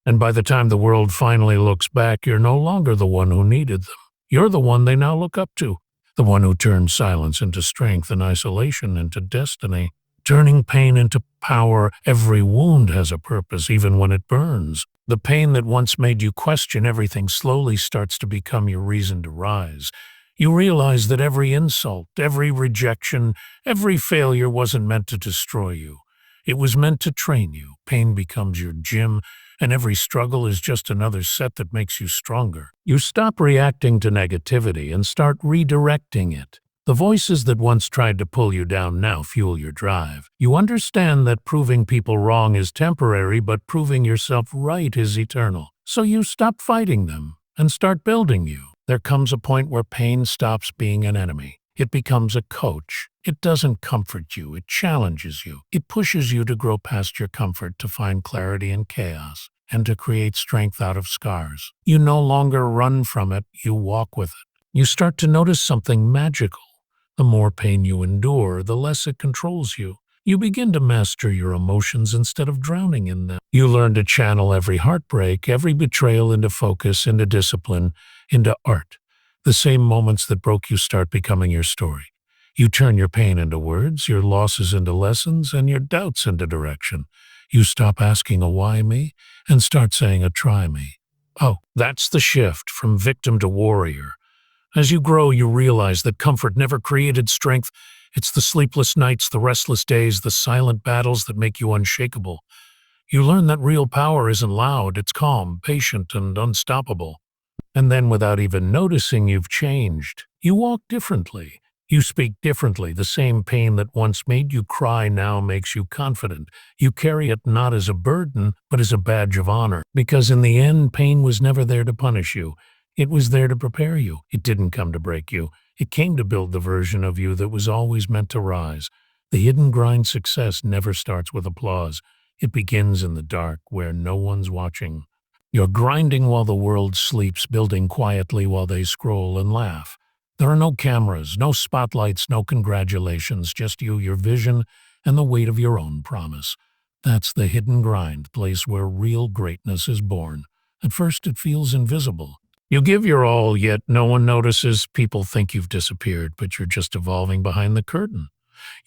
And by the time the world finally looks back, you're no longer the one who needed them. You're the one they now look up to, the one who turned silence into strength and isolation into destiny. Turning pain into power, every wound has a purpose, even when it burns. The pain that once made you question everything slowly starts to become your reason to rise. You realize that every insult, every rejection, every failure wasn't meant to destroy you. It was meant to train you. Pain becomes your gym, and every struggle is just another set that makes you stronger. You stop reacting to negativity and start redirecting it. The voices that once tried to pull you down now fuel your drive. You understand that proving people wrong is temporary, but proving yourself right is eternal. So you stop fighting them and start building you. There comes a point where pain stops being an enemy. It becomes a coach. It doesn't comfort you, it challenges you. It pushes you to grow past your comfort, to find clarity in chaos, and to create strength out of scars. You no longer run from it, you walk with it. You start to notice something magical. The more pain you endure, the less it controls you. You begin to master your emotions instead of drowning in them. You learn to channel every heartbreak, every betrayal into focus, into discipline, into art. The same moments that broke you start becoming your story. You turn your pain into words, your losses into lessons, and your doubts into direction. You stop asking a why me and start saying a try me. Oh, that's the shift from victim to warrior. As you grow, you realize that comfort never created strength. It's the sleepless nights, the restless days, the silent battles that make you unshakable. You learn that real power isn't loud, it's calm, patient, and unstoppable. And then, without even noticing, you've changed. You walk differently. You speak differently. The same pain that once made you cry now makes you confident. You carry it not as a burden, but as a badge of honor. Because in the end, pain was never there to punish you. It was there to prepare you. It didn't come to break you. It came to build the version of you that was always meant to rise. The hidden grind success never starts with applause. It begins in the dark, where no one's watching. You're grinding while the world sleeps, building quietly while they scroll and laugh. There are no cameras, no spotlights, no congratulations, just you, your vision, and the weight of your own promise. That's the hidden grind, place where real greatness is born. At first it feels invisible. You give your all, yet no one notices. People think you've disappeared, but you're just evolving behind the curtain.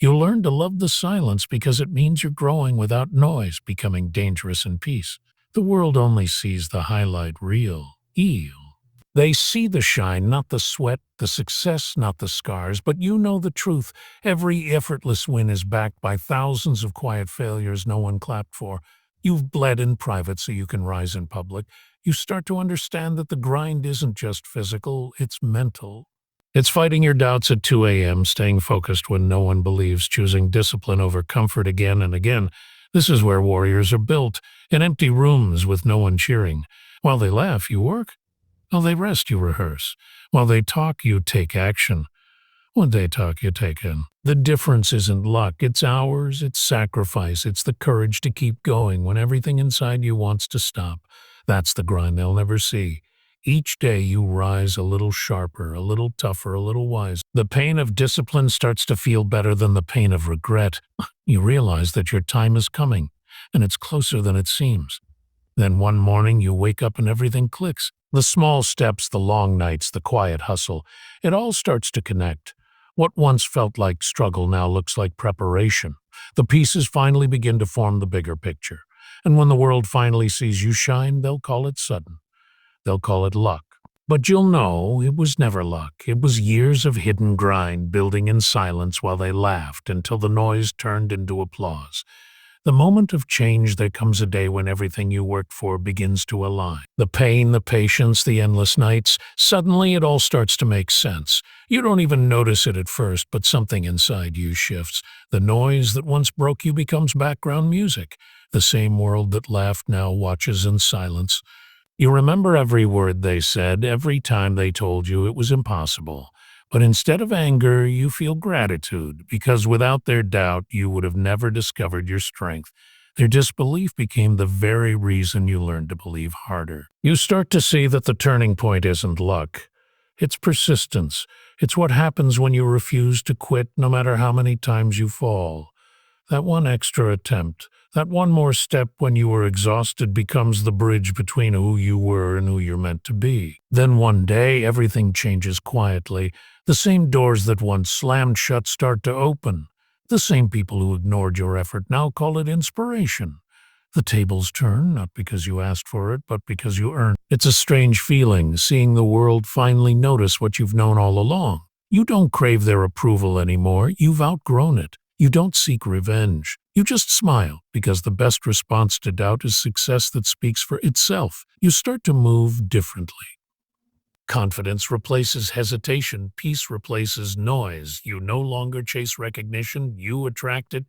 You'll learn to love the silence because it means you're growing without noise, becoming dangerous in peace. The world only sees the highlight reel. They see the shine, not the sweat, the success, not the scars, but you know the truth. Every effortless win is backed by thousands of quiet failures no one clapped for. You've bled in private so you can rise in public. You start to understand that the grind isn't just physical, it's mental. It's fighting your doubts at 2 a.m., staying focused when no one believes, choosing discipline over comfort again and again. This is where warriors are built, in empty rooms with no one cheering. While they laugh, you work. While they rest, you rehearse. While they talk, you take action. When they talk, you take in. The difference isn't luck, it's hours, it's sacrifice, it's the courage to keep going when everything inside you wants to stop. That's the grind they'll never see. Each day you rise a little sharper, a little tougher, a little wiser. The pain of discipline starts to feel better than the pain of regret. You realize that your time is coming, and it's closer than it seems. Then one morning you wake up and everything clicks. The small steps, the long nights, the quiet hustle, it all starts to connect. What once felt like struggle now looks like preparation. The pieces finally begin to form the bigger picture. And when the world finally sees you shine, they'll call it sudden. They'll call it luck. But you'll know it was never luck. It was years of hidden grind, building in silence while they laughed until the noise turned into applause. The moment of change, there comes a day when everything you worked for begins to align. The pain, the patience, the endless nights, suddenly it all starts to make sense. You don't even notice it at first, but something inside you shifts. The noise that once broke you becomes background music. The same world that laughed now watches in silence. You remember every word they said, every time they told you it was impossible. But instead of anger, you feel gratitude, because without their doubt, you would have never discovered your strength. Their disbelief became the very reason you learned to believe harder. You start to see that the turning point isn't luck. It's persistence. It's what happens when you refuse to quit no matter how many times you fall. That one extra attempt, that one more step when you were exhausted becomes the bridge between who you were and who you're meant to be. Then one day, everything changes quietly. The same doors that once slammed shut start to open. The same people who ignored your effort now call it inspiration. The tables turn, not because you asked for it, but because you earned it. It's a strange feeling, seeing the world finally notice what you've known all along. You don't crave their approval anymore. You've outgrown it. You don't seek revenge. You just smile, because the best response to doubt is success that speaks for itself. You start to move differently. Confidence replaces hesitation. Peace replaces noise. You no longer chase recognition. You attract it.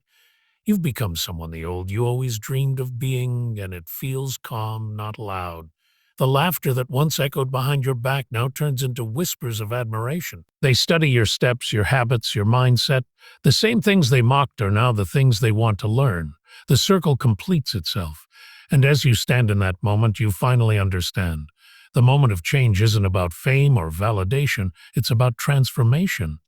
You've become someone the old you always dreamed of being, and it feels calm, not loud. The laughter that once echoed behind your back now turns into whispers of admiration. They study your steps, your habits, your mindset. The same things they mocked are now the things they want to learn. The circle completes itself. And as you stand in that moment, you finally understand. The moment of change isn't about fame or validation, it's about transformation.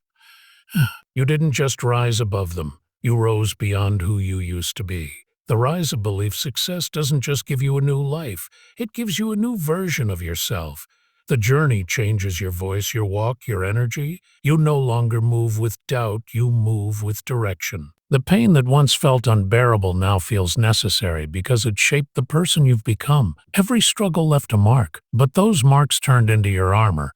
You didn't just rise above them. You rose beyond who you used to be. The rise of belief success doesn't just give you a new life, it gives you a new version of yourself. The journey changes your voice, your walk, your energy. You no longer move with doubt, you move with direction. The pain that once felt unbearable now feels necessary because it shaped the person you've become. Every struggle left a mark, but those marks turned into your armor.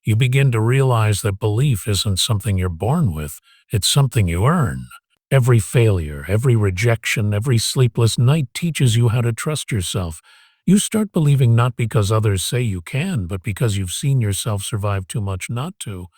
You begin to realize that belief isn't something you're born with, it's something you earn. Every failure, every rejection, every sleepless night teaches you how to trust yourself. You start believing not because others say you can, but because you've seen yourself survive too much not to.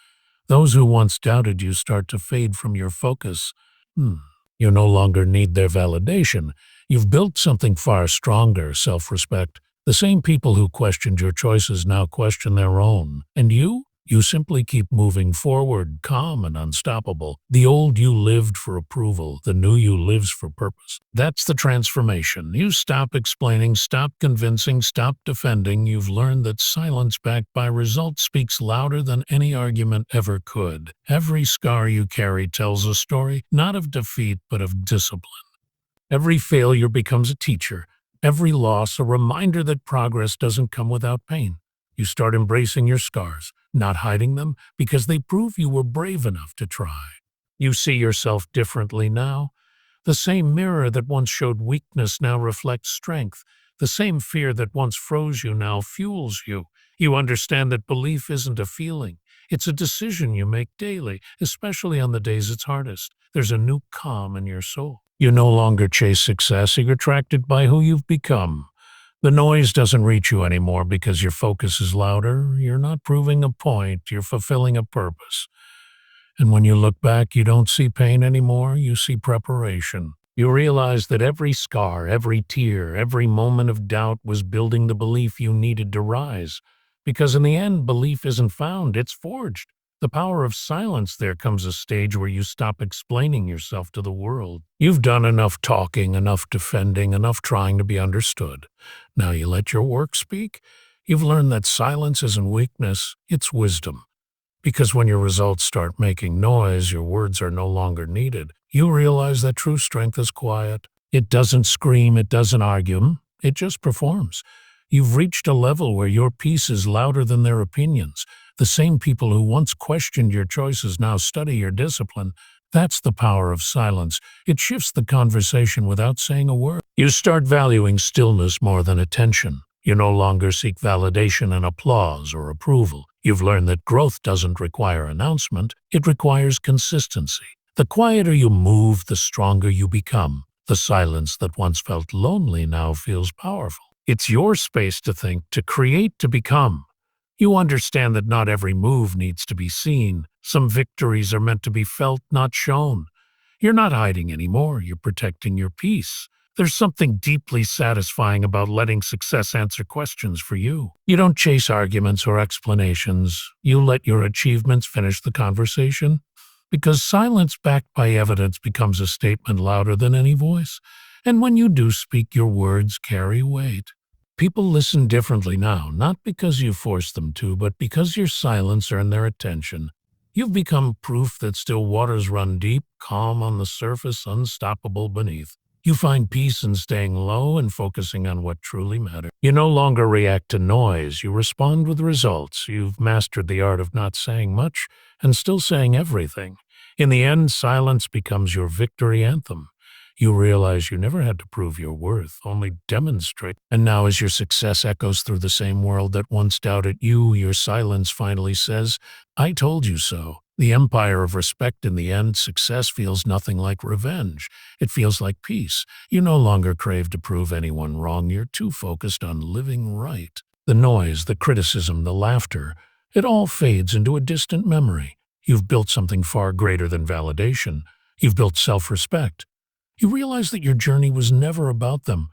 Those who once doubted you start to fade from your focus. You no longer need their validation. You've built something far stronger, self-respect. The same people who questioned your choices now question their own. And you? You simply keep moving forward, calm and unstoppable. The old you lived for approval, the new you lives for purpose. That's the transformation. You stop explaining, stop convincing, stop defending. You've learned that silence backed by results speaks louder than any argument ever could. Every scar you carry tells a story, not of defeat, but of discipline. Every failure becomes a teacher. Every loss a reminder that progress doesn't come without pain. You start embracing your scars, not hiding them, because they prove you were brave enough to try. You see yourself differently now. The same mirror that once showed weakness now reflects strength. The same fear that once froze you now fuels you. You understand that belief isn't a feeling. It's a decision you make daily, especially on the days it's hardest. There's a new calm in your soul. You no longer chase success, you're attracted by who you've become. The noise doesn't reach you anymore because your focus is louder. You're not proving a point, you're fulfilling a purpose. And when you look back, you don't see pain anymore, you see preparation. You realize that every scar, every tear, every moment of doubt was building the belief you needed to rise. Because in the end, belief isn't found, it's forged. The power of silence. There comes a stage where you stop explaining yourself to the world. You've done enough talking, enough defending, enough trying to be understood. Now you let your work speak. You've learned that silence isn't weakness, it's wisdom. Because when your results start making noise, your words are no longer needed. You realize that true strength is quiet. It doesn't scream, it doesn't argue, it just performs. You've reached a level where your peace is louder than their opinions. The same people who once questioned your choices now study your discipline. That's the power of silence. It shifts the conversation without saying a word. You start valuing stillness more than attention. You no longer seek validation and applause or approval. You've learned that growth doesn't require announcement, it requires consistency. The quieter you move, the stronger you become. The silence that once felt lonely now feels powerful. It's your space to think, to create, to become. You understand that not every move needs to be seen. Some victories are meant to be felt, not shown. You're not hiding anymore, you're protecting your peace. There's something deeply satisfying about letting success answer questions for you. You don't chase arguments or explanations. You let your achievements finish the conversation. Because silence backed by evidence becomes a statement louder than any voice. And when you do speak, your words carry weight. People listen differently now, not because you force them to, but because your silence earned their attention. You've become proof that still waters run deep, calm on the surface, unstoppable beneath. You find peace in staying low and focusing on what truly matters. You no longer react to noise, you respond with results. You've mastered the art of not saying much and still saying everything. In the end, silence becomes your victory anthem. You realize you never had to prove your worth, only demonstrate. And now, as your success echoes through the same world that once doubted you, your silence finally says, I told you so. The empire of respect in the end, success feels nothing like revenge. It feels like peace. You no longer crave to prove anyone wrong. You're too focused on living right. The noise, the criticism, the laughter, it all fades into a distant memory. You've built something far greater than validation. You've built self-respect. You realize that your journey was never about them.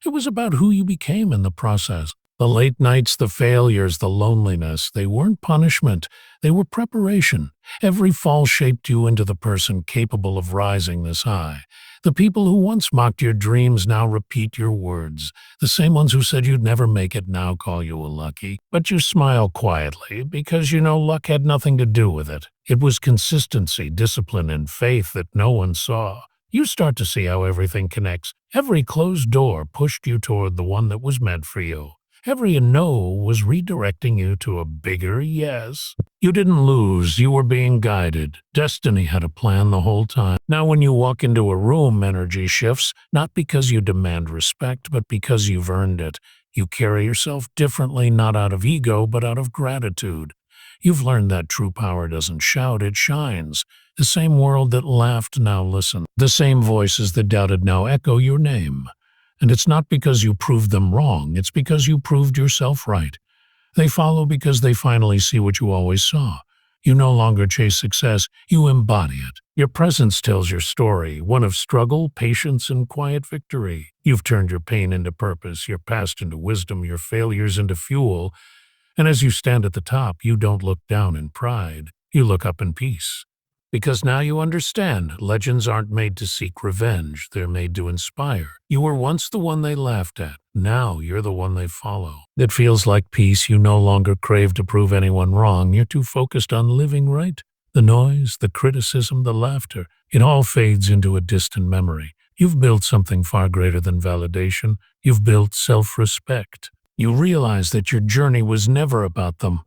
It was about who you became in the process. The late nights, the failures, the loneliness, they weren't punishment. They were preparation. Every fall shaped you into the person capable of rising this high. The people who once mocked your dreams now repeat your words. The same ones who said you'd never make it now call you a lucky. But you smile quietly because you know luck had nothing to do with it. It was consistency, discipline, and faith that no one saw. You start to see how everything connects. Every closed door pushed you toward the one that was meant for you. Every no was redirecting you to a bigger yes. You didn't lose, you were being guided. Destiny had a plan the whole time. Now when you walk into a room, energy shifts, not because you demand respect, but because you've earned it. You carry yourself differently, not out of ego, but out of gratitude. You've learned that true power doesn't shout, it shines. The same world that laughed now listens. The same voices that doubted now echo your name. And it's not because you proved them wrong, it's because you proved yourself right. They follow because they finally see what you always saw. You no longer chase success, you embody it. Your presence tells your story, one of struggle, patience, and quiet victory. You've turned your pain into purpose, your past into wisdom, your failures into fuel. And as you stand at the top, you don't look down in pride, you look up in peace. Because now you understand, legends aren't made to seek revenge, they're made to inspire. You were once the one they laughed at, now you're the one they follow. It feels like peace, you no longer crave to prove anyone wrong, you're too focused on living right. The noise, the criticism, the laughter, it all fades into a distant memory. You've built something far greater than validation, you've built self-respect. You realize that your journey was never about them.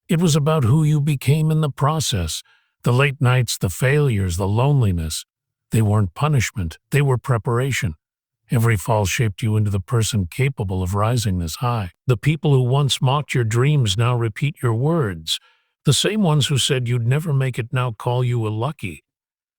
It was about who you became in the process. The late nights, the failures, the loneliness, they weren't punishment, they were preparation. Every fall shaped you into the person capable of rising this high. The people who once mocked your dreams now repeat your words. The same ones who said you'd never make it now call you a lucky.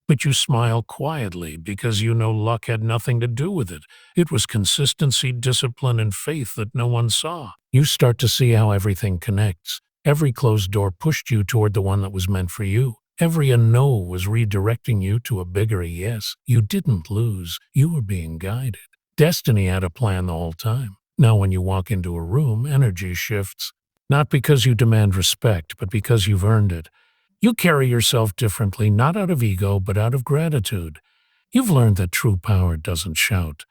But you smile quietly because you know luck had nothing to do with it. It was consistency, discipline, and faith that no one saw. You start to see how everything connects. Every closed door pushed you toward the one that was meant for you. Every no was redirecting you to a bigger yes. You didn't lose. You were being guided. Destiny had a plan the whole time. Now when you walk into a room, energy shifts. Not because you demand respect, but because you've earned it. You carry yourself differently, not out of ego, but out of gratitude. You've learned that true power doesn't shout.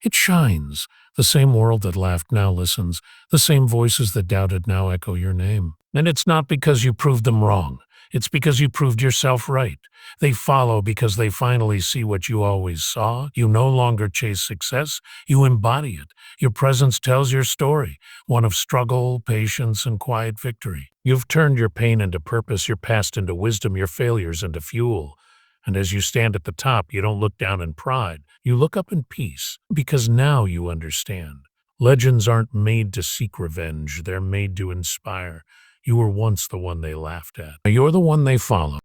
It shines. The same world that laughed now listens. The same voices that doubted now echo your name. And it's not because you proved them wrong. It's because you proved yourself right. They follow because they finally see what you always saw. You no longer chase success, you embody it. Your presence tells your story, one of struggle, patience, and quiet victory. You've turned your pain into purpose, your past into wisdom, your failures into fuel. And as you stand at the top, you don't look down in pride. You look up in peace, because now you understand. Legends aren't made to seek revenge, they're made to inspire. You were once the one they laughed at. You're the one they follow.